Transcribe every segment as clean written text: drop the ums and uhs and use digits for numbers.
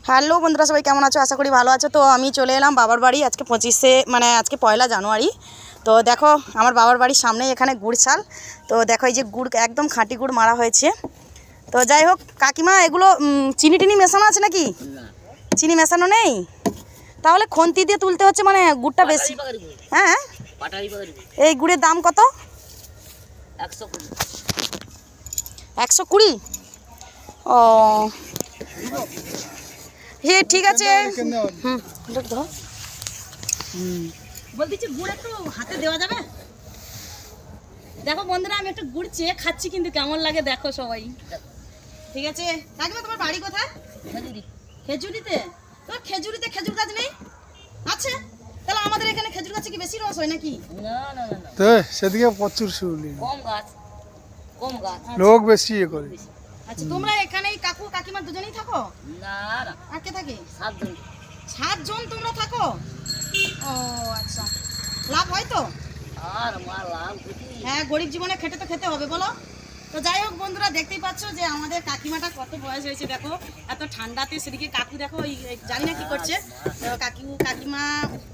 Hello বন্ধুরা, সবাই কেমন আছো? আশা করি ভালো আছো। তো আমি চলে এলাম বাবার বাড়ি আজকে 25শে মানে আজকে 1লা জানুয়ারি। তো দেখো আমার বাবার বাড়ির সামনেই এখানে গুড় চাল। তো দেখো এই যে গুড় একদম খাঁটি গুড় মারা হয়েছে। তো যাই হোক কাকিমা, এগুলো চিনি টিনি মেশানো আছে নাকি? চিনি মেশানো নেই, তাহলে খন্তি দিয়ে তুলতে হচ্ছে, মানে গুড়টা বেশি। হ্যাঁ, এই গুড়ের দাম কত? 120। ও হ্যাঁ ঠিক আছে। বলতেছি গুড় একটু হাতে দেওয়া যাবে? দেখো বন্ধুরা, আমি একটু গুড় চেয়ে খাচ্ছি, কিন্তু কেমন লাগে দেখো সবাই। ঠিক আছে কাকিমা, তোমার বাড়ি কোথায়? খেজুরিতে। তোমার খেজুরিতে খেজুর গাছ নেই? আছে, তাহলে আমাদের এখানে খেজুর গাছে কি বেশি রস হয় নাকি? না না না না, তো সেদিকে প্রচুর শিউলি, কম গাছ, কম গাছ। লোক বেশি ইয়ে করে। আচ্ছা, তোমরা এখানেই কাকু কাকিমা দুজনেই থাকো? না না, আর কে থাকে? 7 জন। 7 জন তোমরা থাকো? ও আচ্ছা, লাভ হয় তো? আর মা লাভ হচ্ছে। হ্যাঁ, গরিব জীবনে খেটে তো খেতে হবে বলো। তো যাই হোক বন্ধুরা, দেখতেই পাচ্ছ যে আমাদের কাকিমাটা কত বয়স হয়েছে দেখো। এত ঠান্ডাতে সেদিকে কাকু দেখো জানি না কি করছে। কাকিমা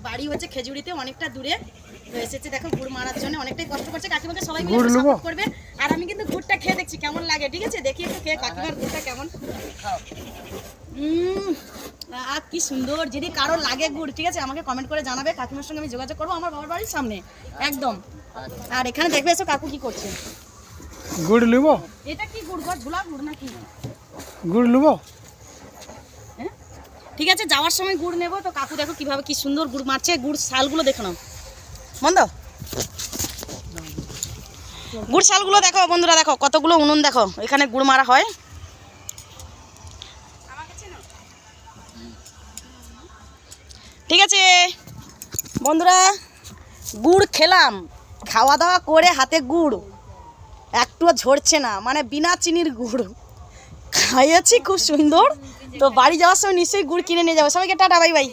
বাড়ি হচ্ছে খেজুরিতে, অনেকটা দূরে। তো এসেছে দেখো গুড় মারার জন্য, অনেকটাই কষ্ট করছে। কাকিমাকে সবাই মিলে সাপোর্ট করবে। আর আমি কিন্তু গুড়টা খেয়ে দেখছি কেমন লাগে। ঠিক আছে, দেখি একটু খেয়ে কাকিমার গুড়টা কেমন। আর কি সুন্দর। যদি কারোর লাগে গুড়, ঠিক আছে, আমাকে কমেন্ট করে জানাবে। কাকিমার সঙ্গে আমি যোগাযোগ করবো, আমার বাবার বাড়ির সামনে একদম। আর এখানে দেখবে এসো কাকু কি করছে। গুড় লিব? এটা কি গুড় গো? ঝোলা গুড় নাকি? গুড় লিব? হ্যাঁ ঠিক আছে, যাওয়ার সময় গুড় নেবো। তো কাকু দেখো কিভাবে কি সুন্দর গুড় মারছে। গুড় শালগুলো দেখো না বন্ধ, গুড় শালগুলো দেখো বন্ধুরা, দেখো কতগুলো উনুন দেখো এখানে গুড় মারা হয়। ঠিক আছে বন্ধুরা, গুড় খেলাম, খাওয়া দাওয়া করে হাতে গুড় একটুও ঝরছে না, মানে বিনা চিনির গুড় খাইয়েছি, খুব সুন্দর। তো বাড়ি যাওয়ার সময় নিশ্চয়ই গুড় কিনে নিয়ে যাবো। সবাইকে টাটা, বাই বাই।